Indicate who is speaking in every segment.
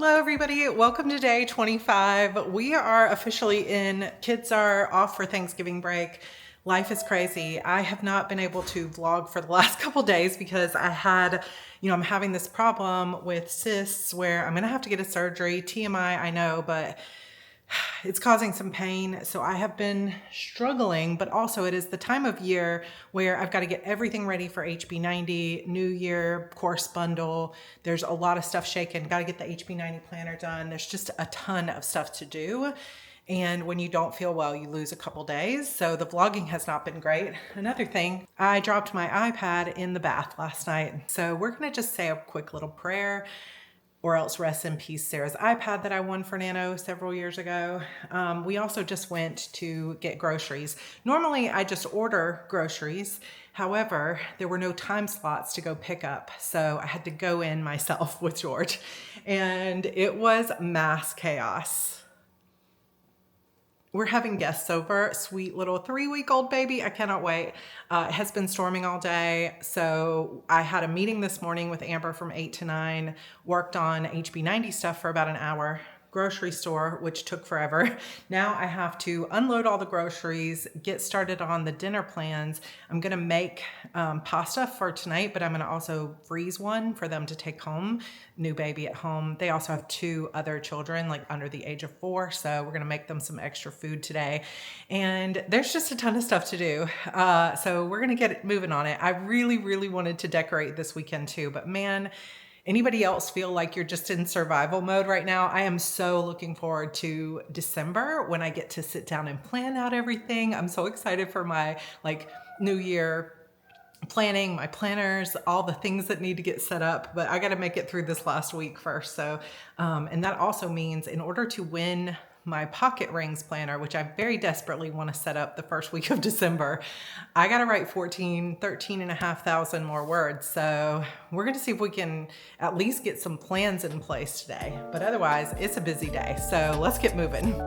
Speaker 1: Hello everybody, welcome to day 25. We are officially in, kids are off for Thanksgiving break. Life is crazy. I have not been able to vlog for the last couple days because I had, I'm having this problem with cysts where I'm gonna have to get a surgery. TMI, I know, but it's causing some pain. So I have been struggling, but also it is the time of year where I've got to get everything ready for HB90, New Year course bundle. There's a lot of stuff shaken. Got to get the HB90 planner done. There's just a ton of stuff to do. And when you don't feel well, you lose a couple days. So the vlogging has not been great. Another thing, I dropped my iPad in the bath last night. So we're going to just say a quick little prayer, or else rest in peace Sarah's iPad that I won for Nano several years ago. We also just went to get groceries. Normally I just order groceries. However, there were no time slots to go pick up. So I had to go in myself with George, and it was mass chaos. We're having guests over, sweet little 3-week-old baby. I cannot wait. It has been storming all day. So I had a meeting this morning with Amber from 8 to 9, worked on HB90 stuff for about an hour, grocery store, which took forever. Now I have to unload all the groceries, get started on the dinner plans. I'm gonna make pasta for tonight, but I'm gonna also freeze one for them to take home. New baby at home. They also have 2 other children, like under the age of 4. So we're gonna make them some extra food today. And there's just a ton of stuff to do. So we're gonna get moving on it. I really, really wanted to decorate this weekend too, but man, anybody else feel like you're just in survival mode right now? I am so looking forward to December when I get to sit down and plan out everything. I'm so excited for my New Year planning, my planners, all the things that need to get set up, but I got to make it through this last week first. So, and that also means in order to win my pocket rings planner, which I very desperately want to set up the first week of December, I got to write 13,500 more words. So we're going to see if we can at least get some plans in place today, but otherwise it's a busy day. So let's get moving.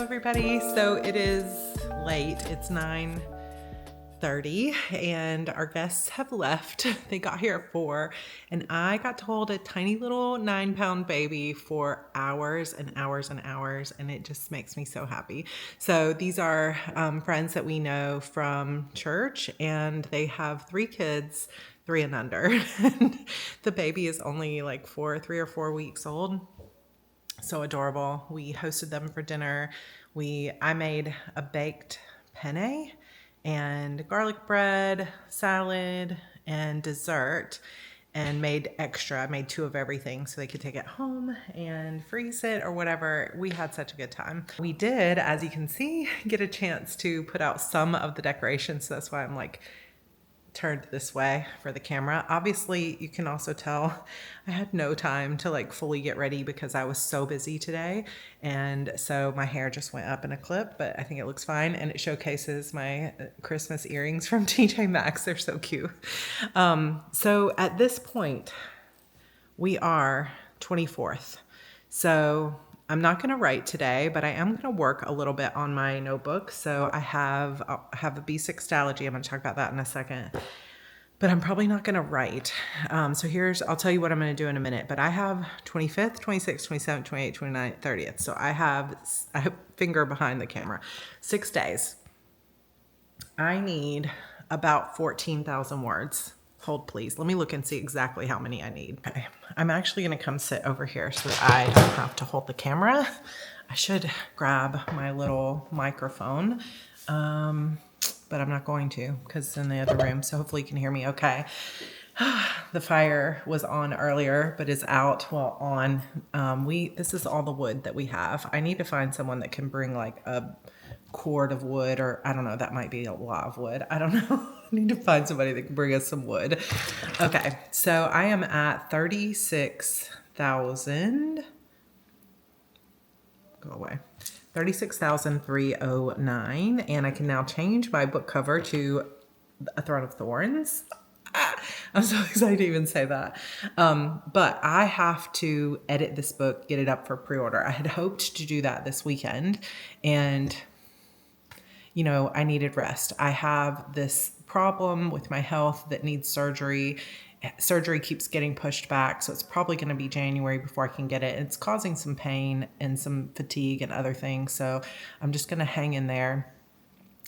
Speaker 1: Everybody, so it is late. It's 9:30 and our guests have left. They got here at 4 and I got to hold a tiny little 9-pound baby for hours and hours and hours, and it just makes me so happy. So these are friends that we know from church, and they have 3 kids, 3 and under. And the baby is only like 3 or 4 weeks old. So adorable. We hosted them for dinner. I made a baked penne and garlic bread, salad, and dessert, and made extra. I made 2 of everything so they could take it home and freeze it or whatever. We had such a good time. We did, as you can see, get a chance to put out some of the decorations. So that's why I'm turned this way for the camera. Obviously, you can also tell I had no time to fully get ready because I was so busy today. And so my hair just went up in a clip, but I think it looks fine. And it showcases my Christmas earrings from TJ Maxx. They're so cute. So at this point, we are 24th. So I'm not going to write today, but I am going to work a little bit on my notebook. So I have a B6 Stalogy. I'm going to talk about that in a second, but I'm probably not going to write. So I'll tell you what I'm going to do in a minute, but I have 25th, 26th, 27th, 28th, 29th, 30th. So I have finger behind the camera, 6 days. I need about 14,000 words. Hold please. Let me look and see exactly how many I need. Okay. I'm actually going to come sit over here so that I don't have to hold the camera. I should grab my little microphone, but I'm not going to because it's in the other room. So hopefully you can hear me okay. The fire was on earlier, but is out. Well, on. This is all the wood that we have. I need to find someone that can bring like a cord of wood, or I don't know, that might be a lot of wood. I don't know. I need to find somebody that can bring us some wood. Okay, so I am at 36,000. Go away. 36,309, and I can now change my book cover to A Throne of Thorns. I'm so excited to even say that. But I have to edit this book, get it up for pre-order. I had hoped to do that this weekend, and I needed rest. I have this problem with my health that needs surgery. Surgery keeps getting pushed back, so it's probably going to be January before I can get it. It's causing some pain and some fatigue and other things, so I'm just going to hang in there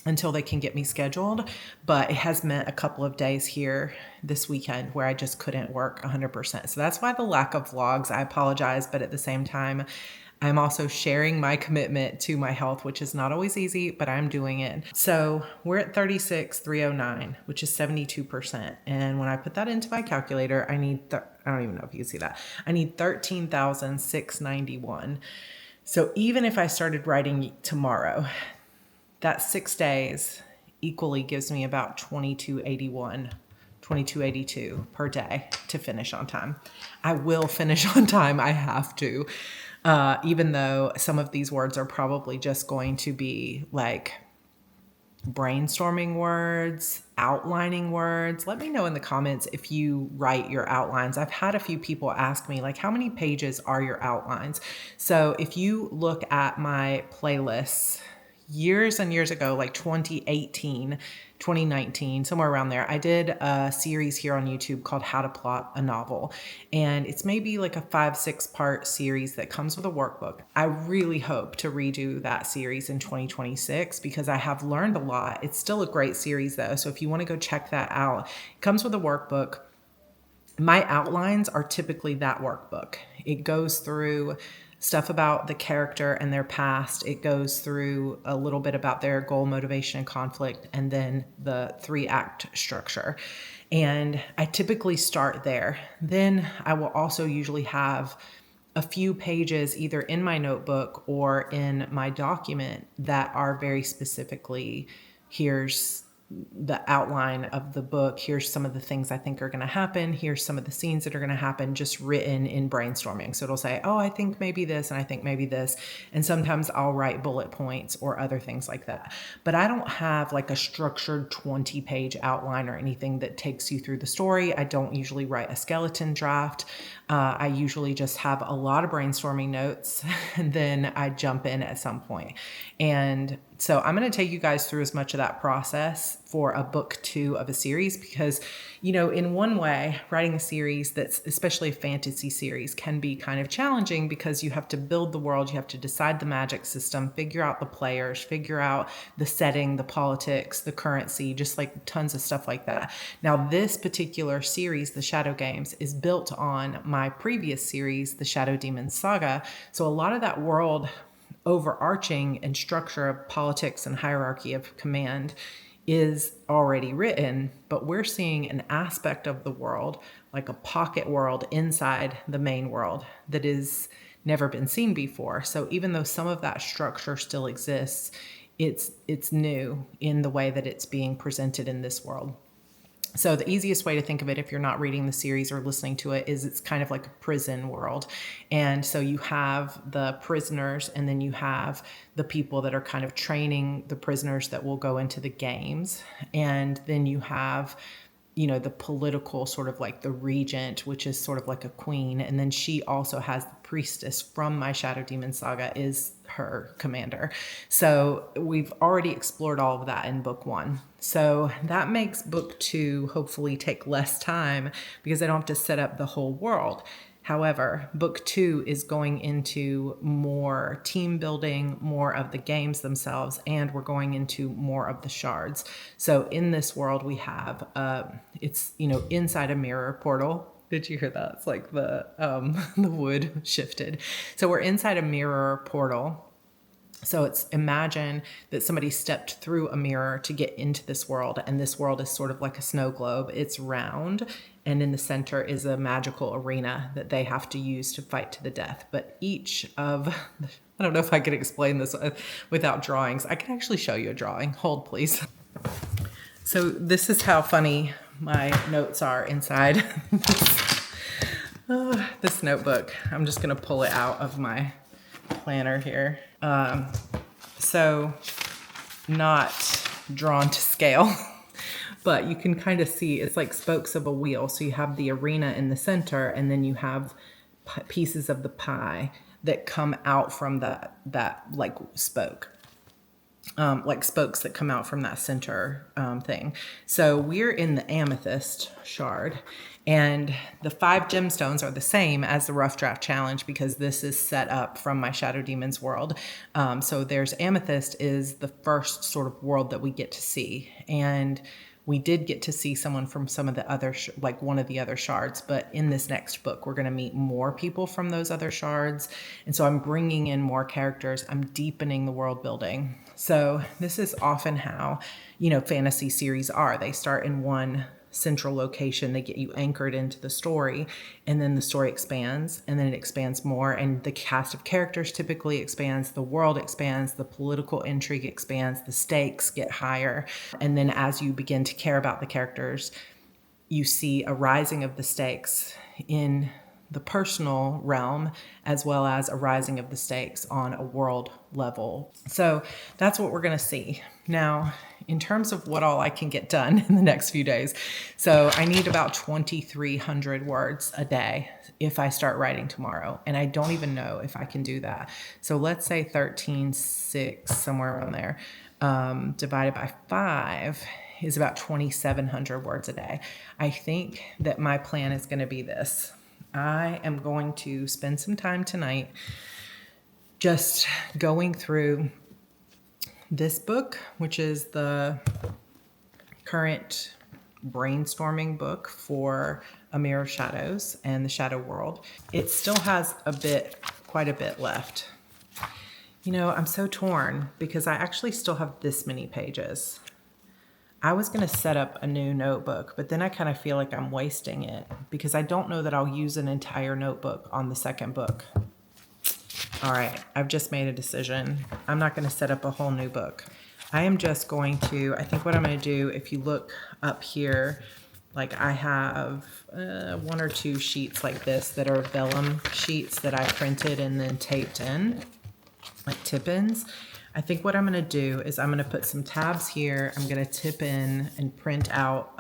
Speaker 1: until they can get me scheduled. But it has meant a couple of days here this weekend where I just couldn't work 100%. So that's why the lack of vlogs. I apologize, but at the same time, I'm also sharing my commitment to my health, which is not always easy, but I'm doing it. So we're at 36,309, which is 72%. And when I put that into my calculator, I don't even know if you can see that. I need 13,691. So even if I started writing tomorrow, that 6 days equally gives me about 2281, 2282 per day to finish on time. I will finish on time. I have to. Even though some of these words are probably just going to be like brainstorming words, outlining words. Let me know in the comments if you write your outlines. I've had a few people ask me, like, how many pages are your outlines? So if you look at my playlists, years and years ago, like 2018, 2019, somewhere around there, I did a series here on YouTube called How to Plot a Novel. And it's maybe like a 5-6 part series that comes with a workbook. I really hope to redo that series in 2026 because I have learned a lot. It's still a great series though. So if you want to go check that out, it comes with a workbook. My outlines are typically that workbook. It goes through stuff about the character and their past. It goes through a little bit about their goal, motivation, and conflict, and then the 3-act structure. And I typically start there. Then I will also usually have a few pages either in my notebook or in my document that are very specifically, here's the outline of the book. Here's some of the things I think are going to happen. Here's some of the scenes that are going to happen, just written in brainstorming. So it'll say, oh, I think maybe this, and I think maybe this. And sometimes I'll write bullet points or other things like that. But I don't have like a structured 20-page outline or anything that takes you through the story. I don't usually write a skeleton draft. I usually just have a lot of brainstorming notes, and then I jump in at some point. And so I'm going to take you guys through as much of that process for a book 2 of a series because, in one way, writing a series that's especially a fantasy series can be kind of challenging because you have to build the world, you have to decide the magic system, figure out the players, figure out the setting, the politics, the currency, just like tons of stuff like that. Now, this particular series, The Shadow Games, is built on my previous series, The Shadow Demons Saga. So a lot of that world overarching and structure of politics and hierarchy of command is already written, but we're seeing an aspect of the world, like a pocket world inside the main world that is never been seen before. So even though some of that structure still exists, it's new in the way that it's being presented in this world. So the easiest way to think of it, if you're not reading the series or listening to it, is it's kind of like a prison world. And so you have the prisoners, and then you have the people that are kind of training the prisoners that will go into the games. And then you have, the political sort of like the regent, which is sort of like a queen. And then she also has the priestess from my Shadow Demon Saga is her commander. So we've already explored all of that in book 1. So that makes book 2 hopefully take less time because I don't have to set up the whole world. However, book 2 is going into more team building, more of the games themselves, and we're going into more of the shards. So in this world we have, it's, inside a mirror portal. Did you hear that? It's like the wood shifted. So we're inside a mirror portal. So it's imagine that somebody stepped through a mirror to get into this world, and this world is sort of like a snow globe. It's round, and in the center is a magical arena that they have to use to fight to the death. But each of, I don't know if I could explain this without drawings. I can actually show you a drawing. Hold, please. So this is how funny my notes are inside this notebook. I'm just going to pull it out of my planner here. So not drawn to scale, but you can kind of see it's like spokes of a wheel. So you have the arena in the center, and then you have pieces of the pie that come out from that like spoke. Like spokes that come out from that center thing. So we're in the amethyst shard, and the 5 gemstones are the same as the rough draft challenge because this is set up from my Shadow Demons world. So there's amethyst is the first sort of world that we get to see, and we did get to see someone from some of the other, like one of the other shards, but in this next book, we're going to meet more people from those other shards. And so I'm bringing in more characters. I'm deepening the world building. So this is often how, fantasy series are. They start in one central location. They get you anchored into the story, and then the story expands, and then it expands more, and the cast of characters typically expands, the world expands, the political intrigue expands, the stakes get higher. And then as you begin to care about the characters, you see a rising of the stakes in the personal realm, as well as a rising of the stakes on a world level. So that's what we're going to see. Now, in terms of what all I can get done in the next few days, so I need about 2,300 words a day if I start writing tomorrow, and I don't even know if I can do that. So let's say 13,600, somewhere around there, divided by 5 is about 2,700 words a day. I think that my plan is going to be this. I am going to spend some time tonight just going through this book, which is the current brainstorming book for A Mirror of Shadows and the Shadow World. It still has quite a bit left. I'm so torn because I actually still have this many pages. I was going to set up a new notebook, but then I kind of feel like I'm wasting it because I don't know that I'll use an entire notebook on the second book. All right, I've just made a decision. I'm not going to set up a whole new book. I am just going to, I think what I'm going to do, if you look up here, like I have 1 or 2 sheets like this that are vellum sheets that I printed and then taped in, like tip-ins. I think what I'm going to do is I'm going to put some tabs here. I'm going to tip in and print out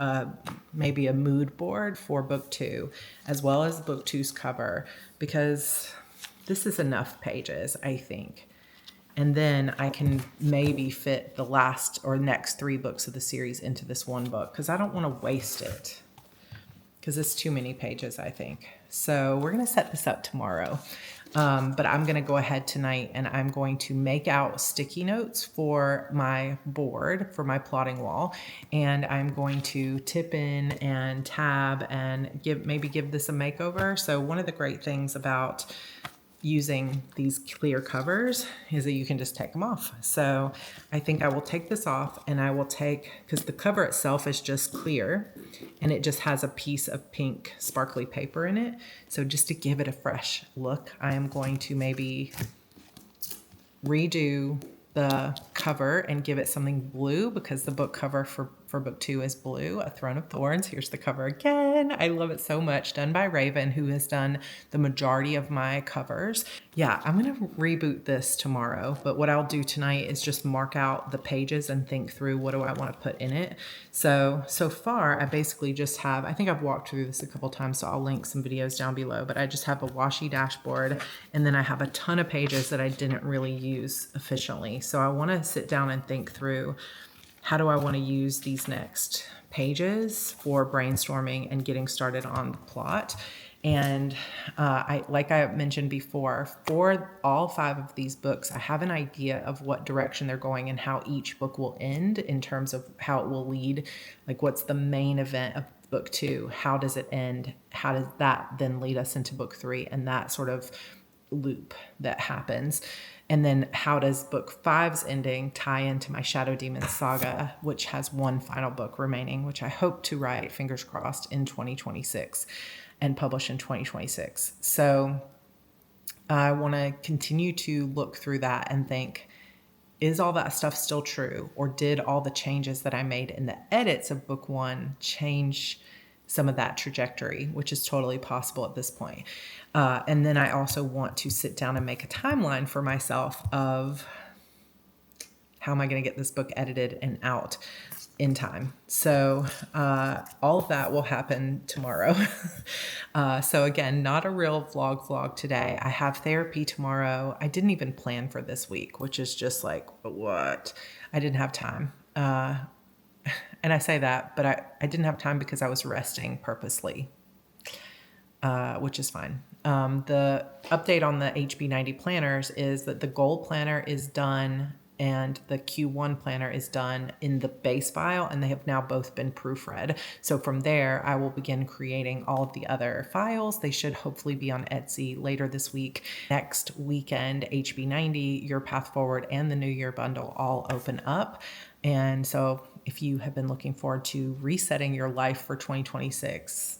Speaker 1: maybe a mood board for book 2, as well as book 2's cover, because this is enough pages, I think. And then I can maybe fit the last or next 3 books of the series into this one book, because I don't want to waste it, because it's too many pages, I think. So we're going to set this up tomorrow. But I'm going to go ahead tonight and I'm going to make out sticky notes for my board, for my plotting wall. And I'm going to tip in and tab and maybe give this a makeover. So one of the great things about using these clear covers is that you can just take them off. So I think I will take this off, and I will because the cover itself is just clear and it just has a piece of pink sparkly paper in it. So just to give it a fresh look, I am going to maybe redo the cover and give it something blue, because the book cover for book 2 is blue, A Throne of Thorns. Here's the cover again. I love it so much. Done by Raven, who has done the majority of my covers. Yeah, I'm going to reboot this tomorrow, but what I'll do tonight is just mark out the pages and think through what do I want to put in it. So far, I basically just have, I think I've walked through this a couple times, so I'll link some videos down below, but I just have a washi dashboard, and then I have a ton of pages that I didn't really use efficiently. So I want to sit down and think through, how do I want to use these next pages for brainstorming and getting started on the plot? And like I mentioned before, for all 5 of these books, I have an idea of what direction they're going and how each book will end in terms of how it will lead. Like, what's the main event of book 2? How does it end? How does that then lead us into book 3? And that sort of loop that happens. And then how does book 5's ending tie into my Shadow Demon saga, which has one final book remaining, which I hope to write, fingers crossed, in 2026 and publish in 2026. So I want to continue to look through that and think, is all that stuff still true? Or did all the changes that I made in the edits of book 1 change some of that trajectory, which is totally possible at this point. And then I also want to sit down and make a timeline for myself of how am I going to get this book edited and out in time. So all of that will happen tomorrow. So again, not a real vlog today. I have therapy tomorrow. I didn't even plan for this week, which is just like, what? I didn't have time. And I say that, but I didn't have time because I was resting purposely, which is fine. The update on the HB90 planners is that the goal planner is done and the Q1 planner is done in the base file, and they have now both been proofread. So from there, I will begin creating all of the other files. They should hopefully be on Etsy later this week. Next weekend, HB90, Your Path Forward, and the New Year Bundle all open up. And so if you have been looking forward to resetting your life for 2026,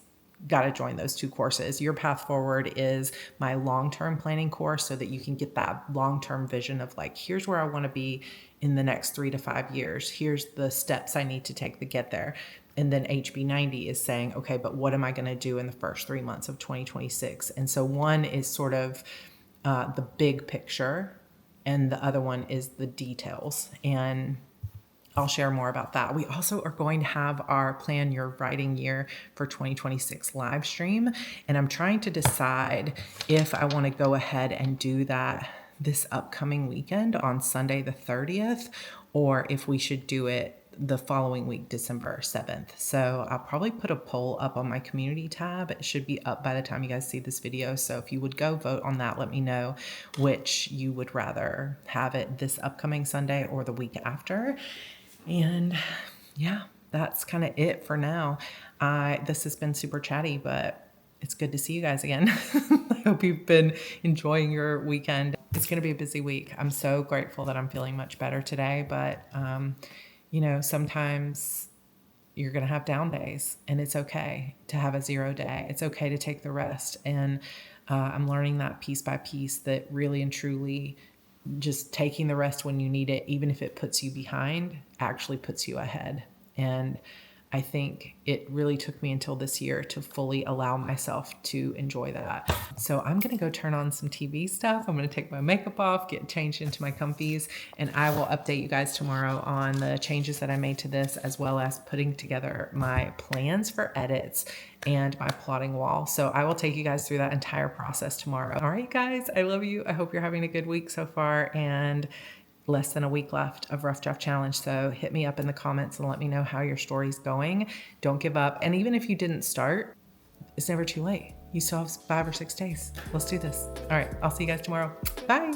Speaker 1: got to join those 2 courses. Your Path Forward is my long-term planning course so that you can get that long-term vision of like, here's where I want to be in the next 3 to 5 years. Here's the steps I need to take to get there. And then HB90 is saying, okay, but what am I going to do in the first 3 months of 2026? And so one is sort of the big picture, and the other one is the details. And I'll share more about that. We also are going to have our Plan Your Writing Year for 2026 live stream. And I'm trying to decide if I want to go ahead and do that this upcoming weekend on Sunday the 30th, or if we should do it the following week, December 7th. So I'll probably put a poll up on my community tab. It should be up by the time you guys see this video. So if you would go vote on that, let me know which you would rather have it this upcoming Sunday or the week after. And yeah, that's kind of it for now. This has been super chatty, but it's good to see you guys again. I hope you've been enjoying your weekend. It's going to be a busy week. I'm so grateful that I'm feeling much better today, but you know, sometimes you're going to have down days, and it's okay to have a 0 day. It's okay to take the rest. And I'm learning that piece by piece, that really and truly just taking the rest when you need it, even if it puts you behind, actually puts you ahead. And I think it really took me until this year to fully allow myself to enjoy that. So I'm going to go turn on some TV stuff. I'm going to take my makeup off, get changed into my comfies, and I will update you guys tomorrow on the changes that I made to this, as well as putting together my plans for edits and my plotting wall. So I will take you guys through that entire process tomorrow. All right, guys, I love you. I hope you're having a good week so far, and less than a week left of Rough Draft Challenge. So hit me up in the comments and let me know how your story's going. Don't give up. And even if you didn't start, it's never too late. You still have 5 or 6 days. Let's do this. All right, I'll see you guys tomorrow. Bye.